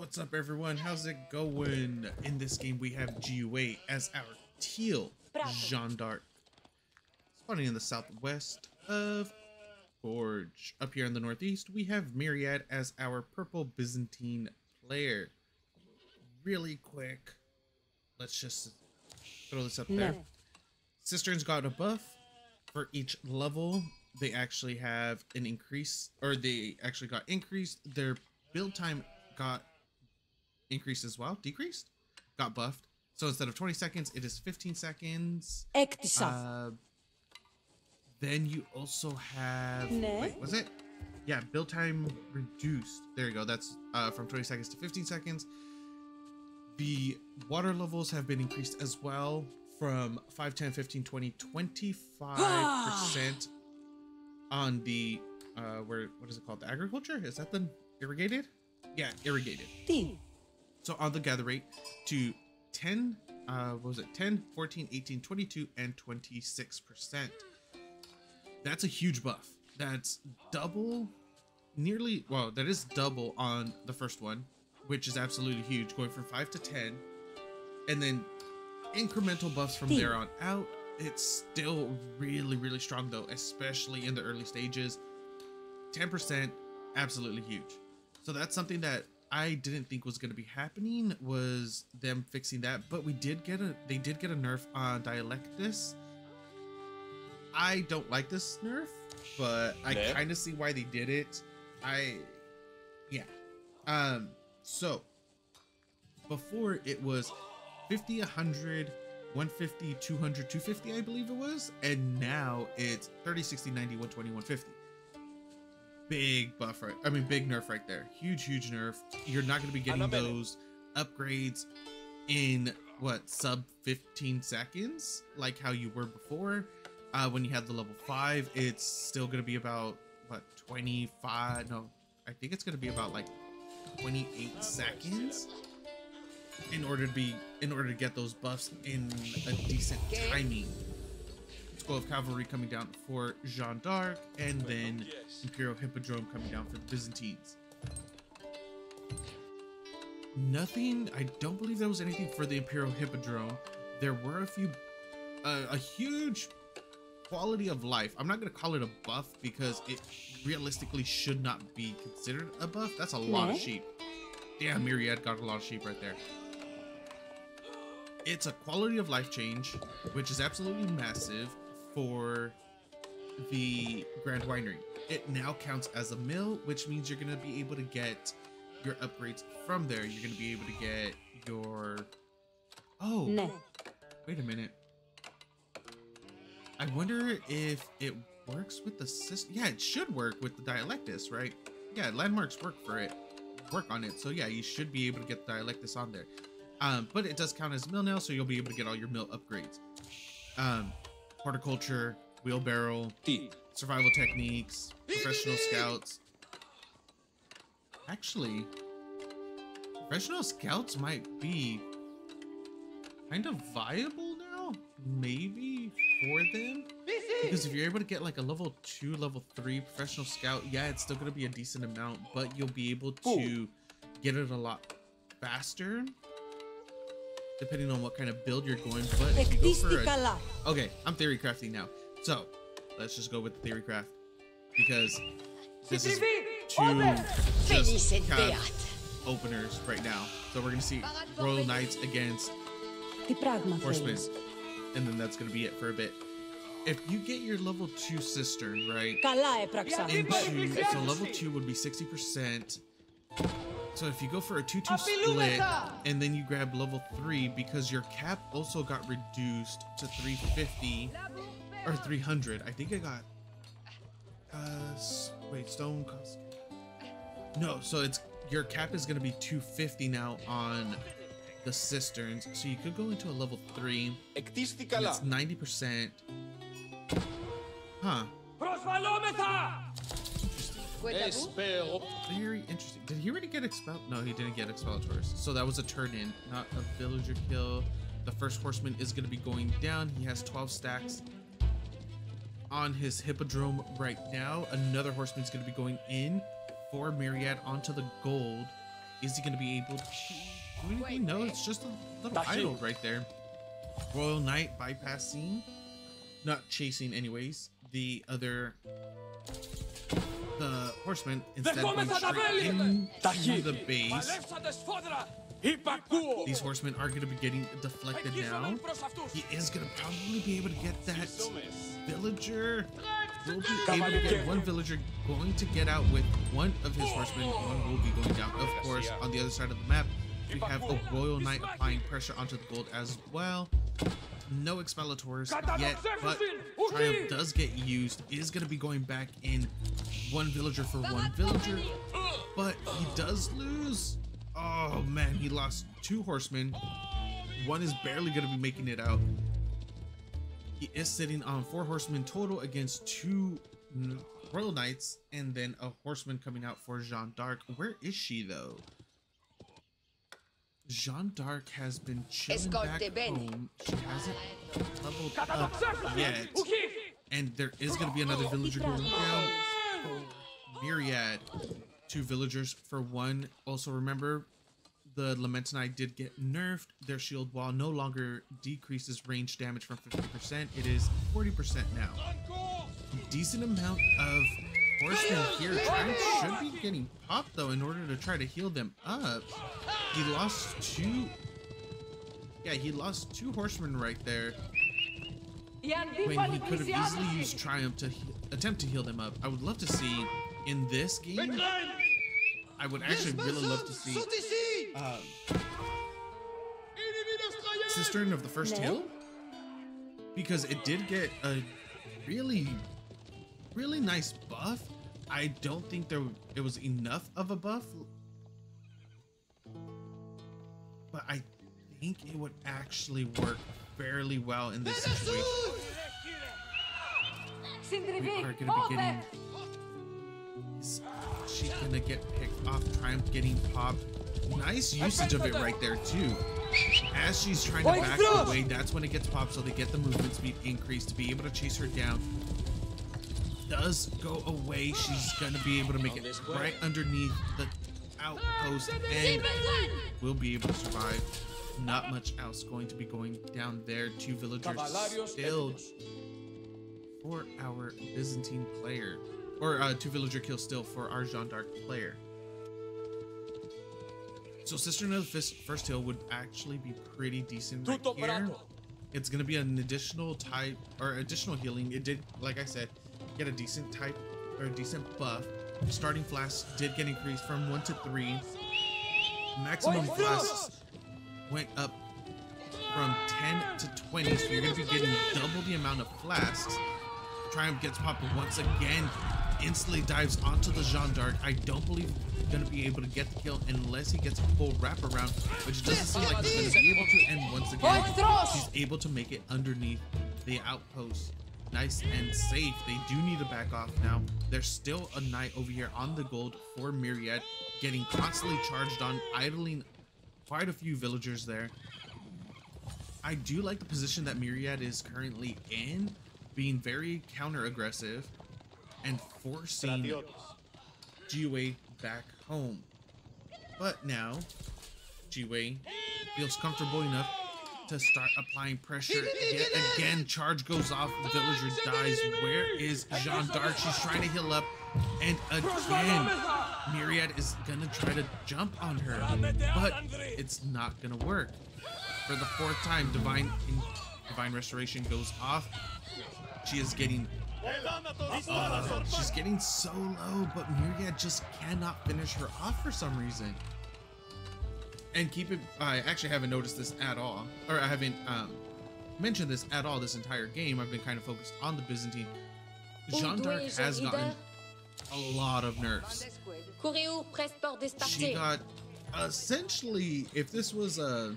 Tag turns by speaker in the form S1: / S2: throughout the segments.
S1: What's up, everyone? How's it going? In this game, we have GUA as our teal Jeanne d'Arc, spawning in the southwest of Forge. Up here in the northeast, we have Myriad as our purple Byzantine player. Really quick, let's just throw this up there. Cisterns got a buff for each level. They actually have an increase, or they actually got increased. Their build time got increased as well. Decreased? Got buffed. So instead of 20 seconds, it is 15 seconds. Then you also have... Wait, was it? Yeah, build time reduced. There you go. That's from 20 seconds to 15 seconds. The water levels have been increased as well from 5, 10, 15, 20, 25% on the... what is it called? The agriculture? Is that the irrigated? Yeah, irrigated. So on the gather rate to 10, what was it? 10, 14, 18, 22, and 26%. That's a huge buff. That's double, nearly, well, that is double on the first one, which is absolutely huge, going from 5 to 10. And then incremental buffs from there on out. It's still really, really strong though, especially in the early stages. 10%, absolutely huge. So that's something that I didn't think was going to be happening, was them fixing that, but they did get a nerf on Dialectus. I don't like this nerf, but I kind of see why they did it. So before it was 50, 100, 150, 200, 250, I believe it was, and now it's 30, 60, 90, 120, 150. Big buff, right? I mean, big nerf right there. Huge nerf. You're not going to be getting those upgrades in what, sub 15 seconds, like how you were before. When you had the level 5, it's still going to be about what, 25? No, I think it's going to be about like 28 seconds in order to get those buffs in a decent timing. School of Cavalry coming down for Jeanne d'Arc, and then Imperial Hippodrome coming down for the Byzantines. Nothing, I don't believe there was anything for the Imperial Hippodrome. There were a huge quality of life. I'm not going to call it a buff because it realistically should not be considered a buff. That's a lot of sheep. Damn, Myriad got a lot of sheep right there. It's a quality of life change, which is absolutely massive for the Grand Winery. It now counts as a mill, which means you're going to be able to get your upgrades from there. You're going to be able to get your... Oh, wait a minute. I wonder if it works with the system. Yeah, it should work with the Dialectus, right? Yeah, landmarks work on it. So yeah, you should be able to get the Dialectus on there. But it does count as mill now, so you'll be able to get all your mill upgrades. Horticulture, wheelbarrow, survival techniques, professional scouts. Actually, professional scouts might be kind of viable now, maybe, for them. Because if you're able to get like a level 2, level 3 professional scout, yeah, it's still going to be a decent amount, but you'll be able to get it a lot faster, depending on what kind of build you're going. But if you go for okay, I'm theory crafting now, so let's just go with the theory craft, because this is 2 just openers right now. So we're gonna see Royal Knights against Horsemen, and then that's gonna be it for a bit. If you get your level 2 cistern, right, so level 2 would be 60%. So if you go for a 2-2 split and then you grab level 3, because your cap also got reduced to 350 or 300. I think I got wait, stone cost. No, so it's your cap is going to be 250 now on the cisterns. So you could go into a level 3. It's 90%. Huh. Very interesting. Did he already get expelled? No, he didn't get expelled first. So that was a turn in, not a villager kill. The first horseman is going to be going down. He has 12 stacks on his hippodrome right now. Another horseman is going to be going in for Myriad onto the gold. Is he going to be able to? We know it's just a little idle right there. Royal Knight bypassing, not chasing anyways. The horseman instead going straight into the base. These horsemen are going to be getting deflected now. He is going to probably be able to get that villager. Will be able to get one villager going to get out with one of his horsemen. One will be going down. Of course, on the other side of the map, we have a Royal Knight applying pressure onto the gold as well. No Expelators yet, but Triumph does get used. Is going to be going back in one villager for one villager, but he does lose. Oh man, he lost 2 horsemen. One is barely going to be making it out. He is sitting on 4 horsemen total against 2 Royal Knights, and then a horseman coming out for Jeanne d'Arc. Where is she though? Jeanne d'Arc has been chilling back home. She hasn't leveled up yet. And there is going to be another villager going down. Myriad, 2 villagers for 1. Also remember, the Lamentinite did get nerfed. Their shield wall no longer decreases range damage from 50%. It is 40% now. Decent amount of horsemen here. Triumph should be getting popped though in order to try to heal them up. He lost 2. Yeah, he lost 2 horsemen right there. When he could have easily used Triumph to attempt to heal them up. I would love to see in this game. I would actually really love to see Cistern of the First Hill, because it did get a really nice buff. I don't think it was enough of a buff, but I think it would actually work fairly well in this situation. We are gonna be getting. She's gonna get picked off. Triumph getting popped. Nice usage of it right there too. As she's trying to back away, that's when it gets popped, so they get the movement speed increase to be able to chase her down. Does go away. She's gonna be able to make it right underneath the outpost and will be able to survive. Not much else going to be going down there. 2 villagers still for our Byzantine player. Or 2 villager kills still for our Jeanne d'Arc player. So Cistern of the First Hill would actually be pretty decent right here. It's going to be an additional type or additional healing. It did, like I said, get a decent type or a decent buff. Starting flasks did get increased from 1 to 3. Maximum flasks went up from 10 to 20, so you're going to be getting double the amount of flasks. Triumph gets popped once again. Instantly dives onto the Jeanne d'Arc. I don't believe he's going to be able to get the kill unless he gets a full wraparound, which doesn't seem like he's going to be able to. And once again, he's able to make it underneath the outpost. Nice and safe. They do need to back off now. There's still a knight over here on the gold for Myriad, getting constantly charged on, idling quite a few villagers there. I do like the position that Myriad is currently in, being very counter-aggressive and forcing GUA back home. But now, GUA feels comfortable enough to start applying pressure. Yet again, charge goes off, villager dies. Where is Jeanne d'Arc? She's trying to heal up. And again, Myriad is gonna try to jump on her, but it's not gonna work. For the 4th time, Divine Restoration goes off. She is getting she's getting so low, but Myriad just cannot finish her off for some reason. And keep it, I actually haven't noticed this at all, or I haven't mentioned this at all this entire game. I've been kind of focused on the Byzantine. Jeanne d'Arc has gotten a lot of nerfs. She got essentially, if this was a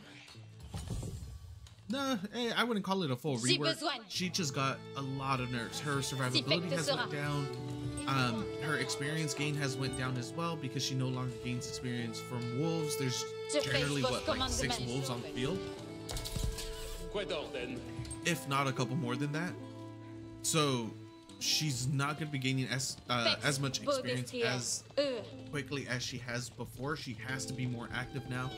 S1: I wouldn't call it a full rework. She just got a lot of nerfs. Her survivability has went down. Her experience gain has went down as well because she no longer gains experience from wolves. There's generally what, like 6 wolves on the field, if not a couple more than that. So she's not going to be gaining as much experience as quickly as she has before. She has to be more active now.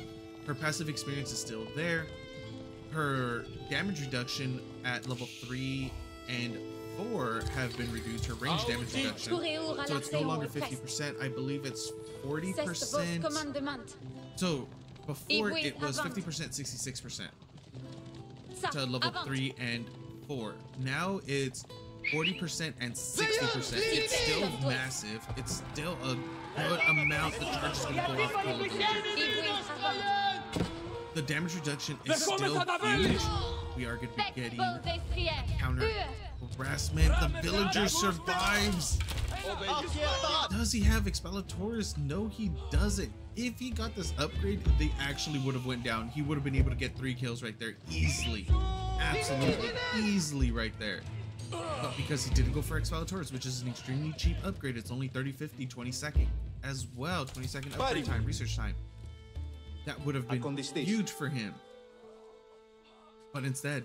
S1: Her passive experience is still there. Her damage reduction at level 3 and 4 have been reduced. Her range damage reduction, so it's no longer 50%. I believe it's 40%. So before it was 50%, 66% to level 3 and 4. Now it's 40% and 60%. It's still massive. It's still a good amount. The charge is going to go off for the damage reduction is still huge. We are going to be getting counter harassment. The villager survives. Does he have Expelliarmus? No, he doesn't. If he got this upgrade, they actually would have went down. He would have been able to get 3 kills right there easily. Absolutely easily right there. But because he didn't go for Expelliarmus, which is an extremely cheap upgrade, it's only 30-50, 20-second as well. 20-second upgrade time, research time. That would have been huge for him. But instead,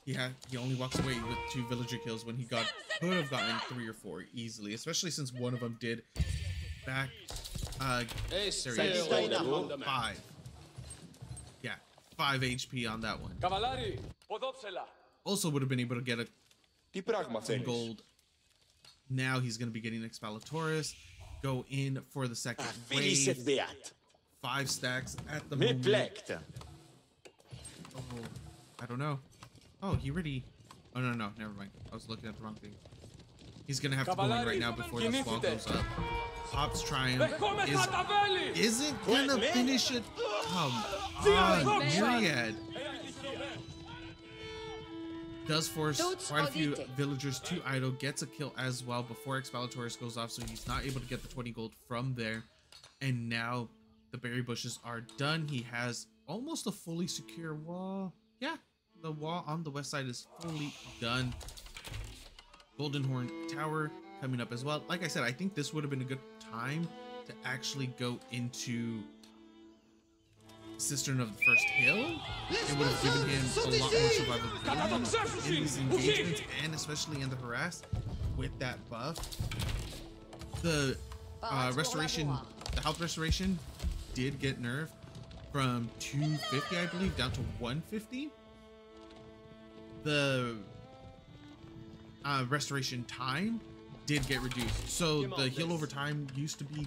S1: he only walks away with 2 villager kills when he could have gotten 3 or 4 easily, especially since one of them did back 5. Yeah, 5 HP on that one. Also would have been able to get some gold. Now he's going to be getting Expelliarmus. Go in for the second wave. 5 stacks at the moment. Oh, I don't know. Oh, he already... Oh, no, never mind. I was looking at the wrong thing. He's going to have to go in right now before this wall goes up. Pop's Triumph isn't going to finish it. Come on, Myriad. Does force quite a few villagers to idle. Gets a kill as well before Expelliarmus goes off, so he's not able to get the 20 gold from there. And now the berry bushes are done. He has almost a fully secure wall. Yeah, the wall on the west side is fully done. Golden Horn Tower coming up as well. Like I said, I think this would have been a good time to actually go into Cistern of the First Hill. It would have given him a lot more survivability in these engagements, and especially in the harass with that buff. The restoration, the health restoration did get nerfed from 250, I believe, down to 150. The restoration time did get reduced. So the heal over time used to be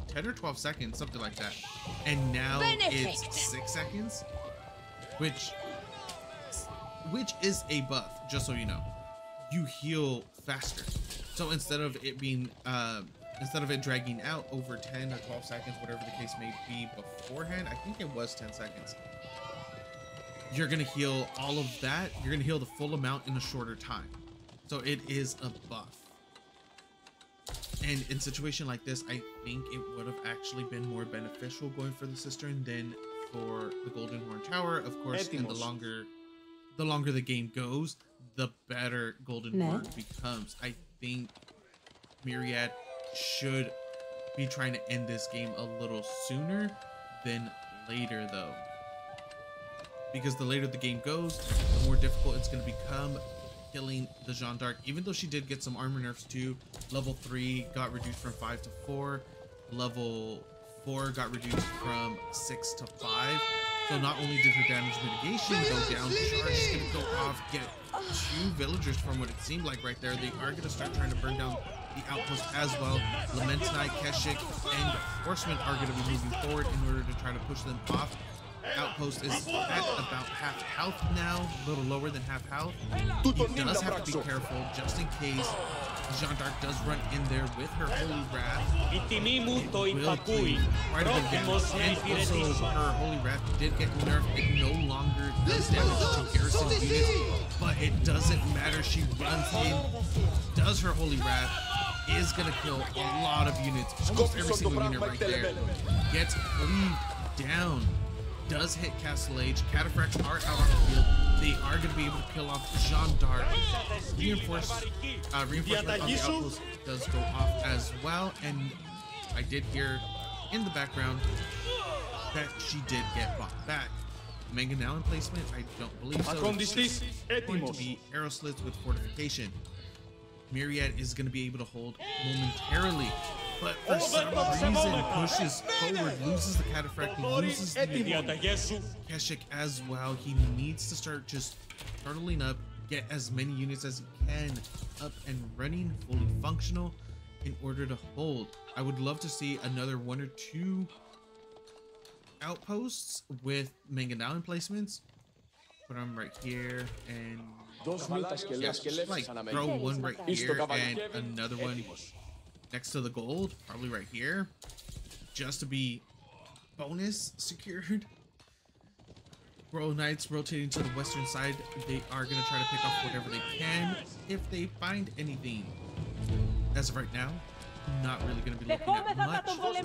S1: 10 or 12 seconds, something like that. And now it's 6 seconds, which is a buff, just so you know. You heal faster. So instead of it being instead of it dragging out over 10 or 12 seconds, whatever the case may be beforehand, I think it was 10 seconds. You're gonna heal all of that. You're gonna heal the full amount in a shorter time. So it is a buff. And in a situation like this, I think it would have actually been more beneficial going for the Cistern than for the Golden Horn Tower. Of course, and the longer the game goes, the better Golden Horn becomes. I think Myriad should be trying to end this game a little sooner than later, though. Because the later the game goes, the more difficult it's going to become killing the Jeanne d'Arc. Even though she did get some armor nerfs too, level 3 got reduced from 5 to 4, level 4 got reduced from 6 to 5. So not only did her damage mitigation go down, charge is going to go off, get 2 villagers from what it seemed like right there. They are going to start trying to burn down the outpost as well. Lamentinai, Keshik, and Horsemen are going to be moving forward in order to try to push them off. Outpost is at about half health now, a little lower than half health. He does have to be careful just in case Jeanne d'Arc does run in there with her Holy Wrath. It will do quite a bit of damage. And also her Holy Wrath did get nerfed. It no longer does damage to garrison units, but it doesn't matter. She runs in, does her Holy Wrath, is gonna kill a lot of units, almost every single unit right there. Gets cleaved down. Does hit Castle Age. Cataphracts are out on the field. They are going to be able to kill off Jeanne d'Arc. Reinforcement on the outpost does go off as well. And I did hear in the background that she did get bought back. mangonel emplacement? I don't believe so. It's going to be arrow slits with fortification. Myriad is going to be able to hold momentarily, but for some reason pushes forward, loses the cataphracti, loses the Keshik as well. He needs to start just turtling up, get as many units as he can up and running, fully functional in order to hold. I would love to see another 1 or 2 outposts with mangonel emplacements. Put them right here and like throw one right here and another one next to the gold, probably right here, just to be bonus secured. Royal Knights rotating to the western side. They are going to try to pick off whatever they can if they find anything. As of right now, not really going to be looking at much. A little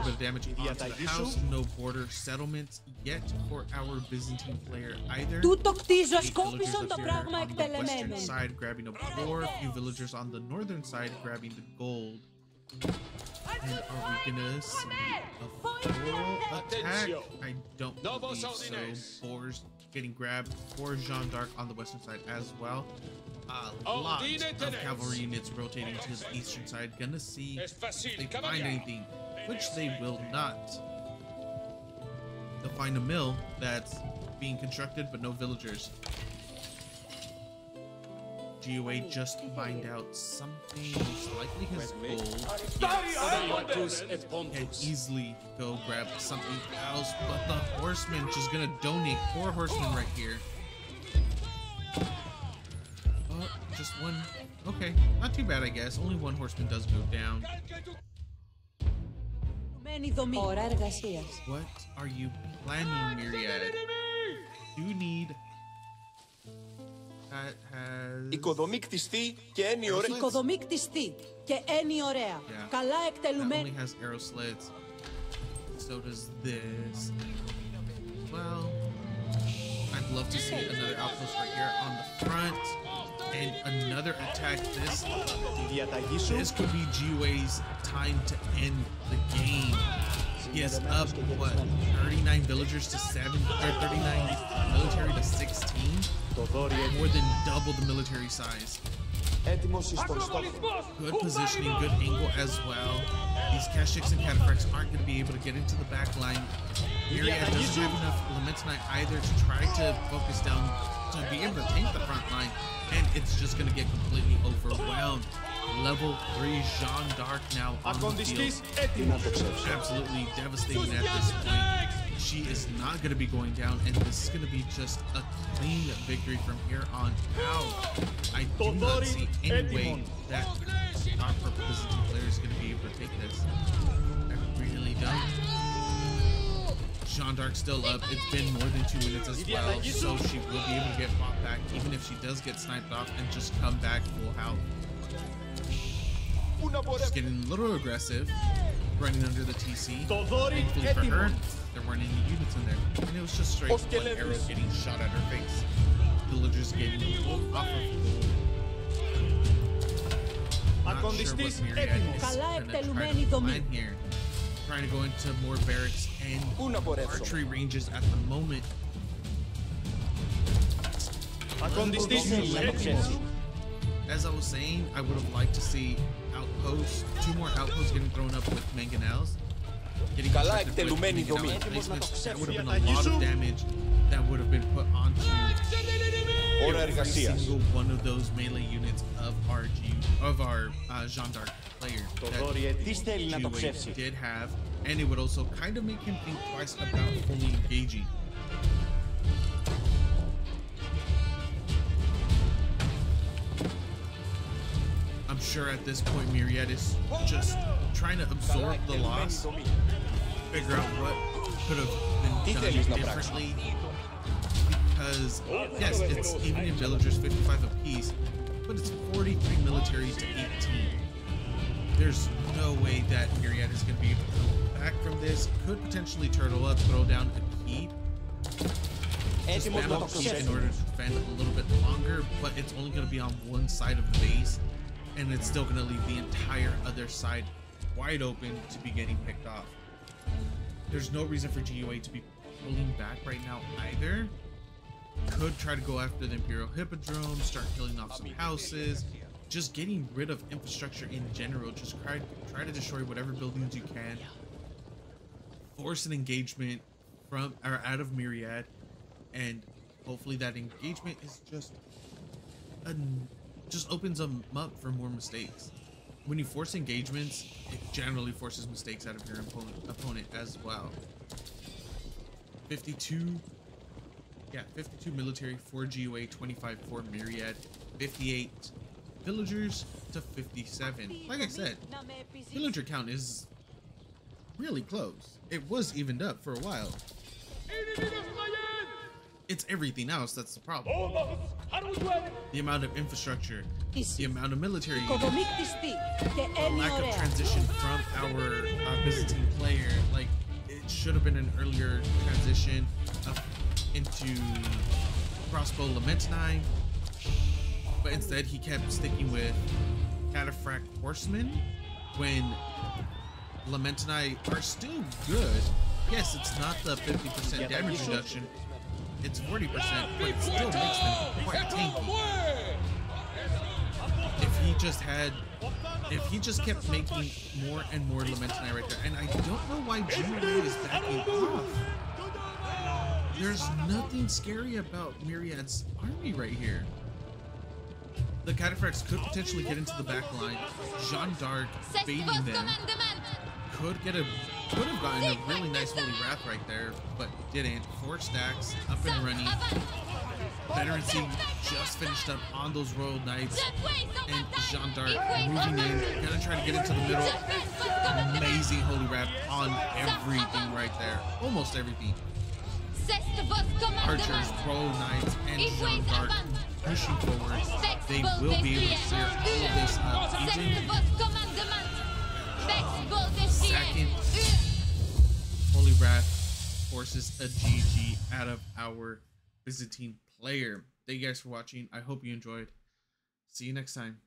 S1: bit of damage onto the house. No border settlements yet for our Byzantine player either. 8 villagers up here on the western side grabbing a boar. A few villagers on the northern side grabbing the gold. And are we gonna see a full attack? I don't believe so. Boars getting grabbed for Jeanne d'Arc on the western side as well. A lot of cavalry units rotating to the eastern side. Gonna see if they find anything, which they will not. They'll find a mill that's being constructed, but no villagers. GUA just mined out something, most likely his gold. Yes. Can easily go grab something else, but the horseman just gonna donate 4 horsemen right here. Oh, just one. Okay, not too bad, I guess. Only 1 horseman does go down. What are you planning, Myriad? You need... That has...
S2: Οικοδομή κτιστή και έννοια ωραία.
S3: Οικοδομή κτιστή και έννοια ωραία. Καλά εκτελουμένη.
S1: That only has arrow slits. So does this. Well, I'd love to see another outpost right here on the front. And another attack. This could be GUA's time to end the game. He is up, what, 39 villagers to 7, or 39 military to 16? More than double the military size. Good positioning, good angle as well. These Keshiks and Cataphracts aren't going to be able to get into the back line. Myriad doesn't have enough Lamentinite either to try to focus down to be able to tank the front line, and it's just going to get completely overwhelmed. Level 3 Jeanne d'Arc now on the field. Absolutely devastating at this point. She is not going to be going down, and this is going to be just a clean victory from here on out. I do not see any way that our purple Byzantine player is going to be able to take this. I really don't. Jeanne d'Arc still up. It's been more than 2 minutes as well, so she will be able to get fought back, even if she does get sniped off and just come back full health. Just getting a little aggressive, running under the TC. Thankfully for her, there weren't any units in there, and it was just straight 1 arrow getting shot at her face. Villagers getting pulled off of. Not sure what Myriad is going to try to find here. Trying to go into more barracks and archery ranges at the moment. As I was saying, I would have liked to see outposts, 2 more outposts getting thrown up with mangonels. Getting constructed with mangonel replacements. That would have been a lot of damage that would have been put onto every single one of those melee units of our Jeanne d'Arc player that GUA did have, and it would also kind of make him think twice about fully engaging. I'm sure at this point Myriad is just trying to absorb the loss, figure out what could have been done differently, because yes, it's even in villagers 55 apiece, but it's 43 military to 18. There's no way that Myriad is going to be able to come back from this. Could potentially turtle up, throw down a keep, spam up keep in order to defend a little bit longer, but it's only going to be on one side of the base, and it's still going to leave the entire other side wide open to be getting picked off. There's no reason for GUA to be pulling back right now either. Could try to go after the Imperial Hippodrome, start killing off some houses, just getting rid of infrastructure in general. Just try to destroy whatever buildings you can. Force an engagement from or out of Myriad, and hopefully that engagement is just opens them up for more mistakes. When you force engagements, it generally forces mistakes out of your opponent as well. 52 military, 4 GUA, 25 for Myriad, 58 villagers to 57. Like I said, villager count is really close. It was evened up for a while. It's everything else that's the problem. The amount of infrastructure, the amount of military units, the lack of transition from our Byzantine player. Like, it should have been an earlier transition into crossbow Lamentine, but instead he kept sticking with Cataphract Horsemen when Lamentine are still good. Yes, it's not the 50% damage reduction, it's 40%, but it still makes them quite tanky. If he just kept making more and more Lamentine right there, and I don't know why GUA is backing off. There's nothing scary about Myriad's army right here. The Cataphracts could potentially get into the back line. Jeanne d'Arc baiting them could have gotten a really nice Holy Wrath right there, but didn't. 4 stacks up and running. Veterancy just finished up on those Royal Knights, and Jeanne d'Arc moving in, gonna try to get into the middle. Amazing Holy Wrath on everything right there, almost everything. Archers, Royal Knights, and Jeanne d'Arc pushing forward. They will be able to clear all of this up. Even second Holy Wrath forces a GG out of our Byzantine player. Thank you guys for watching. I hope you enjoyed. See you next time.